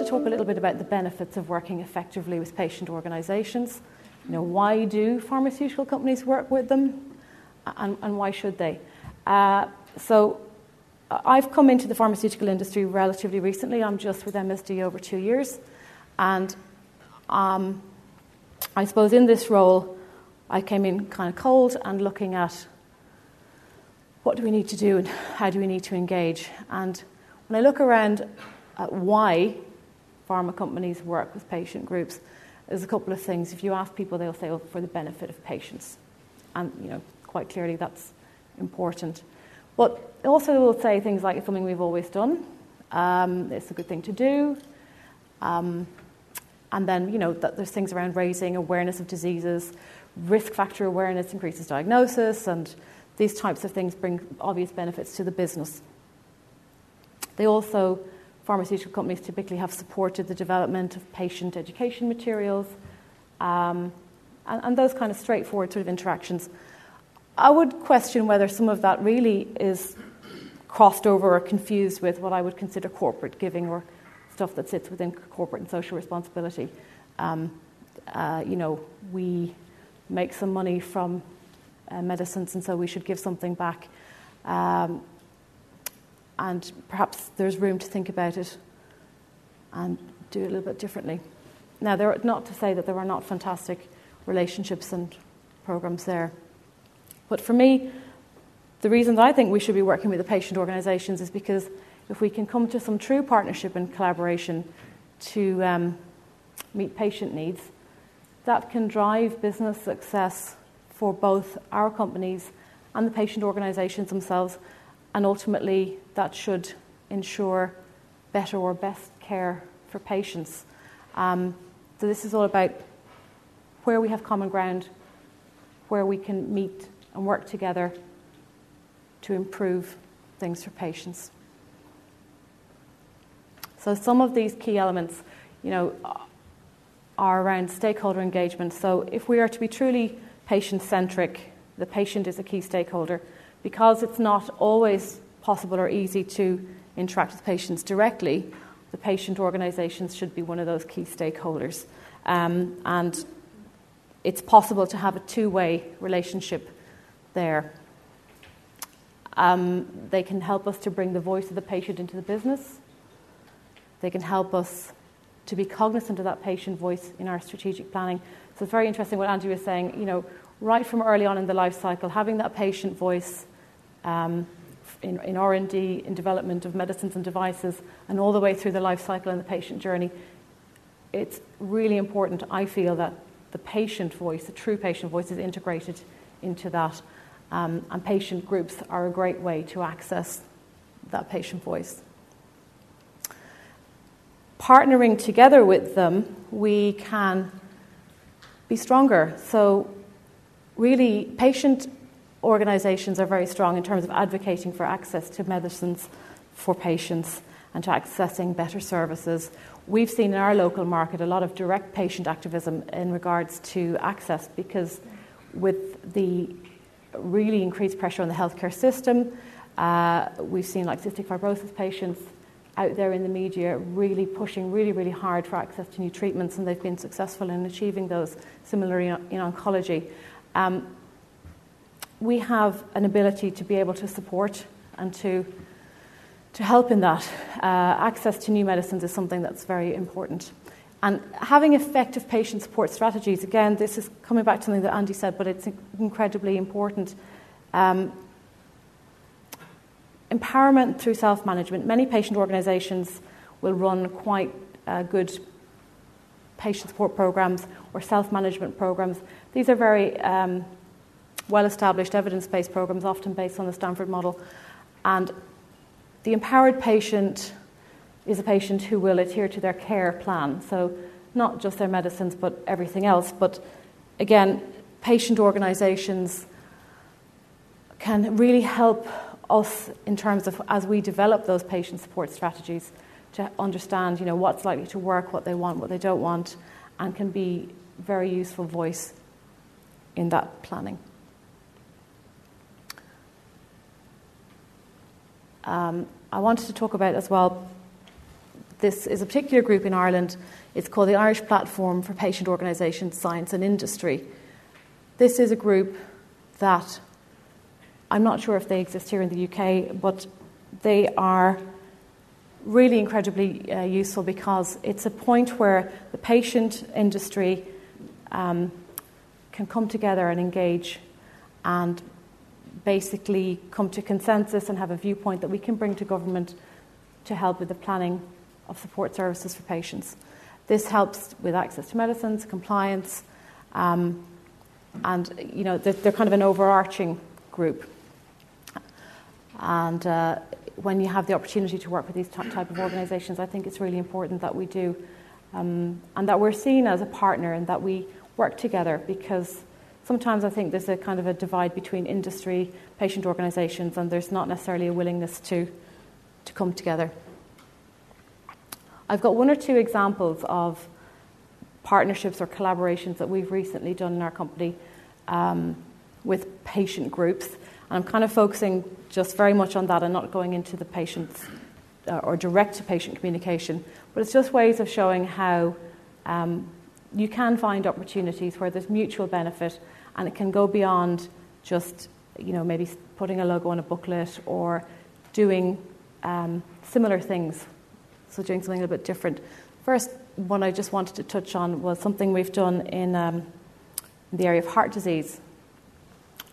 talk a little bit about the benefits of working effectively with patient organisations. Why do pharmaceutical companies work with them, and why should they? So I've come into the pharmaceutical industry relatively recently. I'm just with MSD over 2 years. And I suppose in this role, I came in kind of cold and looking at what do we need to do and how do we need to engage. And when I look around at why pharma companies work with patient groups, there's a couple of things. If you ask people, they'll say, for the benefit of patients. And, quite clearly that's important. But also will say things like it's something we've always done. It's a good thing to do. And then, that there's things around raising awareness of diseases, risk factor awareness increases diagnosis, and these types of things bring obvious benefits to the business. Pharmaceutical companies typically have supported the development of patient education materials, and those kind of straightforward sort of interactions. I would question whether some of that really is crossed over or confused with what I would consider corporate giving or stuff that sits within corporate and social responsibility. We make some money from medicines, and so we should give something back. And perhaps there's room to think about it and do it a little bit differently. Now, not to say that there are not fantastic relationships and programs there. But for me, the reason that I think we should be working with the patient organisations is because if we can come to some true partnership and collaboration to meet patient needs, that can drive business success for both our companies and the patient organisations themselves, and ultimately that should ensure better or best care for patients. So this is all about where we have common ground, where we can meet and work together to improve things for patients. So some of these key elements, are around stakeholder engagement. So if we are to be truly patient-centric, the patient is a key stakeholder. Because it's not always possible or easy to interact with patients directly, the patient organisations should be one of those key stakeholders. And it's possible to have a two-way relationship there. They can help us to bring the voice of the patient into the business. They can help us to be cognizant of that patient voice in our strategic planning. So it's very interesting what Andy was saying, right from early on in the life cycle, having that patient voice in R&D, in development of medicines and devices, and all the way through the life cycle and the patient journey, it's really important, I feel, that the patient voice, the true patient voice, is integrated into that. And patient groups are a great way to access that patient voice. Partnering together with them, we can be stronger. So really, patient organisations are very strong in terms of advocating for access to medicines for patients and to accessing better services. We've seen in our local market a lot of direct patient activism in regards to access, because with the really increased pressure on the healthcare system, we've seen like cystic fibrosis patients out there in the media really pushing really hard for access to new treatments, and they've been successful in achieving those. Similarly in oncology, we have an ability to be able to support and to help in that. Access to new medicines is something that's very important. And having effective patient support strategies, again, this is coming back to something that Andy said, but it's incredibly important. Empowerment through self-management. Many patient organisations will run quite good patient support programs or self-management programs. These are very well-established evidence-based programs, often based on the Stanford model. And the empowered patient is a patient who will adhere to their care plan. So not just their medicines, but everything else. But again, patient organisations can really help us in terms of, as we develop those patient support strategies, to understand, what's likely to work, what they want, what they don't want, and can be a very useful voice in that planning. I wanted to talk about as well this is a particular group in Ireland. It's called the Irish Platform for Patient Organisations, Science and Industry. This is a group that I'm not sure if they exist here in the UK, but they are really incredibly useful because it's a point where the patient industry can come together and engage and basically come to consensus and have a viewpoint that we can bring to government to help with the planning of support services for patients. This helps with access to medicines, compliance, and they're kind of an overarching group. And when you have the opportunity to work with these type of organisations, I think it's really important that we do, and that we're seen as a partner and that we work together, because sometimes I think there's a kind of a divide between industry, patient organisations, and there's not necessarily a willingness to come together. I've got one or two examples of partnerships or collaborations that we've recently done in our company with patient groups. And I'm kind of focusing just very much on that and not going into the patients or direct-to-patient communication. But it's just ways of showing how you can find opportunities where there's mutual benefit, and it can go beyond just, maybe putting a logo on a booklet or doing similar things. So doing something a little bit different. First one I just wanted to touch on was something we've done in the area of heart disease.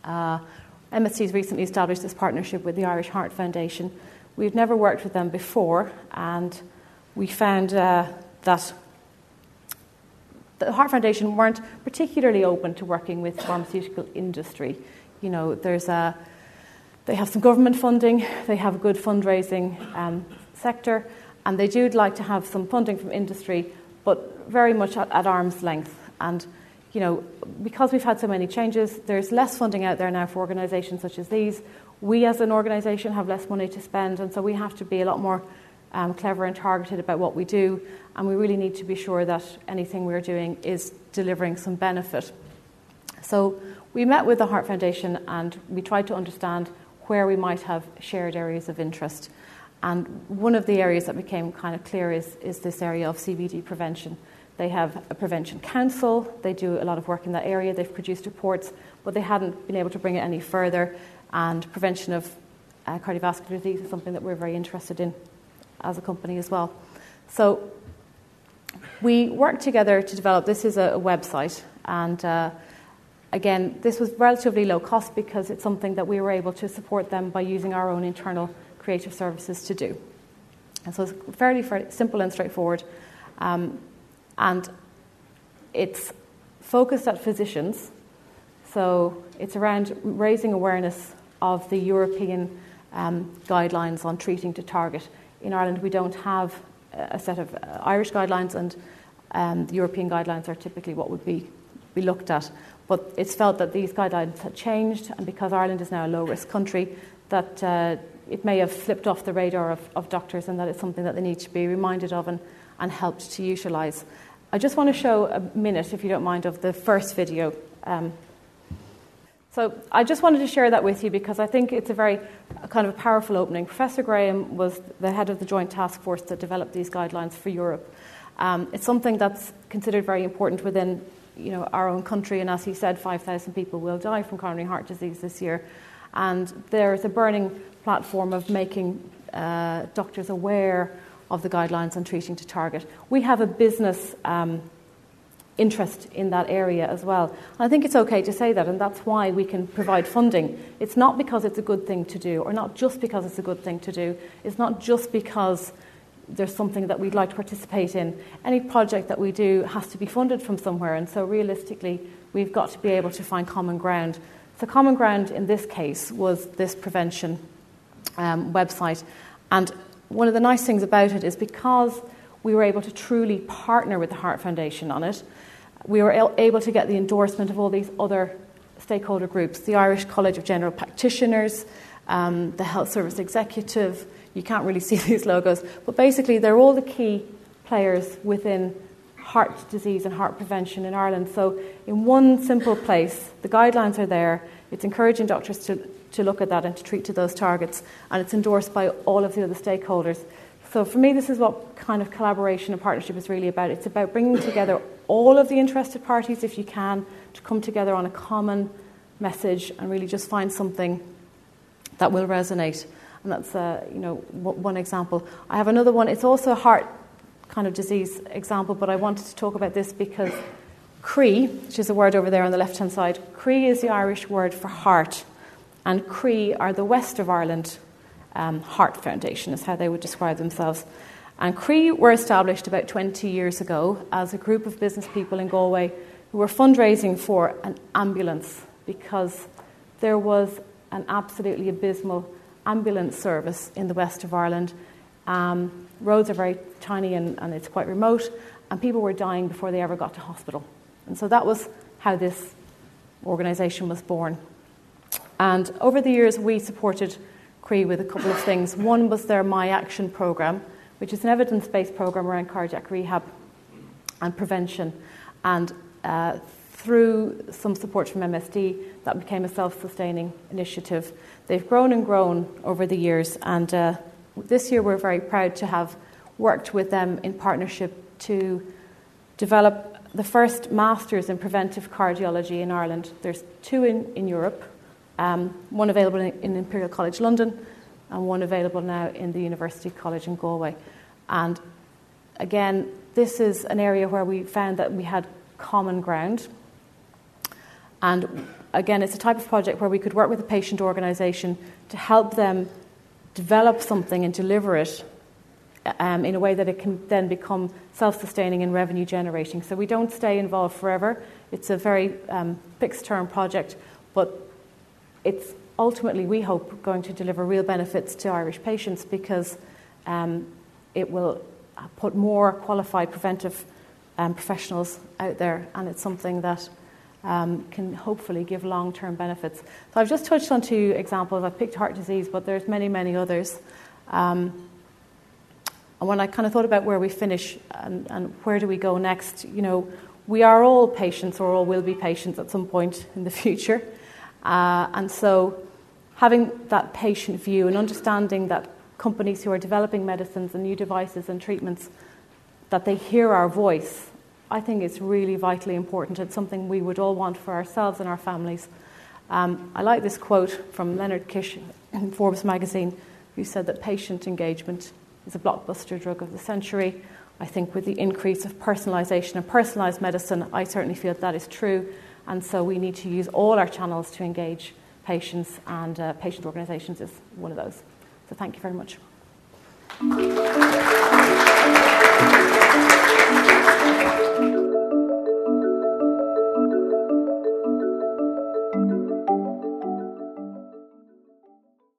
MSD has recently established this partnership with the Irish Heart Foundation. We've never worked with them before, and we found that the Heart Foundation weren't particularly open to working with pharmaceutical industry. They have some government funding, they have a good fundraising sector, and they do like to have some funding from industry, but very much at arm's length. And because we've had so many changes, there's less funding out there now for organisations such as these. We as an organisation have less money to spend, and so we have to be a lot more clever and targeted about what we do, and we really need to be sure that anything we're doing is delivering some benefit. So we met with the Heart Foundation and we tried to understand where we might have shared areas of interest. And one of the areas that became kind of clear is this area of CVD prevention. They have a prevention council. They do a lot of work in that area. They've produced reports, but they hadn't been able to bring it any further. And prevention of cardiovascular disease is something that we're very interested in as a company as well. So we worked together to develop, this is a website. And again, this was relatively low cost because it's something that we were able to support them by using our own internal creative services to do. And so it's fairly simple and straightforward. And it's focused at physicians. So it's around raising awareness of the European guidelines on treating to target. In Ireland, we don't have a set of Irish guidelines, and the European guidelines are typically what would be looked at. But it's felt that these guidelines had changed, and because Ireland is now a low-risk country, that it may have slipped off the radar of doctors, and that it's something that they need to be reminded of and helped to utilise. I just want to show a minute, if you don't mind, of the first video. So I just wanted to share that with you because I think it's a very kind of a powerful opening. Professor Graham was the head of the joint task force that developed these guidelines for Europe. It's something that's considered very important within our own country, and as he said, 5,000 people will die from coronary heart disease this year. And there's a burning platform of making doctors aware of the guidelines on treating to target. We have a business interest in that area as well. And I think it's okay to say that, and that's why we can provide funding. It's not because it's a good thing to do, or not just because it's a good thing to do. It's not just because there's something that we'd like to participate in. Any project that we do has to be funded from somewhere, and so realistically, we've got to be able to find common ground. So common ground in this case was this prevention website. And one of the nice things about it is because we were able to truly partner with the Heart Foundation on it, we were able to get the endorsement of all these other stakeholder groups, the Irish College of General Practitioners, the Health Service Executive. You can't really see these logos, but basically they're all the key players within heart disease and heart prevention in Ireland. So in one simple place, the guidelines are there. It's encouraging doctors to look at that and to treat to those targets, and it's endorsed by all of the other stakeholders. So for me, this is what kind of collaboration and partnership is really about. It's about bringing together all of the interested parties, if you can, to come together on a common message and really just find something that will resonate. And that's, one example. I have another one. It's also a heart kind of disease example, but I wanted to talk about this because Cree, which is a word over there on the left-hand side, Cree is the Irish word for heart, and Cree are the West of Ireland Heart Foundation, is how they would describe themselves. And Cree were established about 20 years ago as a group of business people in Galway who were fundraising for an ambulance because there was an absolutely abysmal ambulance service in the west of Ireland. Roads are very tiny and it's quite remote, and people were dying before they ever got to hospital. And so that was how this organisation was born. And over the years, we supported Cree with a couple of things. One was their My Action programme, which is an evidence-based programme around cardiac rehab and prevention. And through some support from MSD, that became a self-sustaining initiative. They've grown and grown over the years, and this year we're very proud to have worked with them in partnership to develop the first Masters in Preventive Cardiology in Ireland. There's 2 in Europe, one available in Imperial College London and one available now in the University College in Galway. And again, this is an area where we found that we had common ground. And again, it's a type of project where we could work with a patient organisation to help them develop something and deliver it in a way that it can then become self-sustaining and revenue generating. So we don't stay involved forever. It's a very fixed-term project, but it's ultimately, we hope, going to deliver real benefits to Irish patients because it will put more qualified preventive professionals out there, and it's something that can hopefully give long-term benefits. So I've just touched on 2 examples. I've picked heart disease, but there's many, many others. And when I kind of thought about where we finish and where do we go next, we are all patients or all will be patients at some point in the future. And so having that patient view and understanding that companies who are developing medicines and new devices and treatments, that they hear our voice, I think it's really vitally important. It's something we would all want for ourselves and our families. I like this quote from Leonard Kish in Forbes magazine, who said that patient engagement is a blockbuster drug of the century. I think with the increase of personalisation and personalised medicine, I certainly feel that is true. And so we need to use all our channels to engage patients, and patient organisations is one of those. So thank you very much.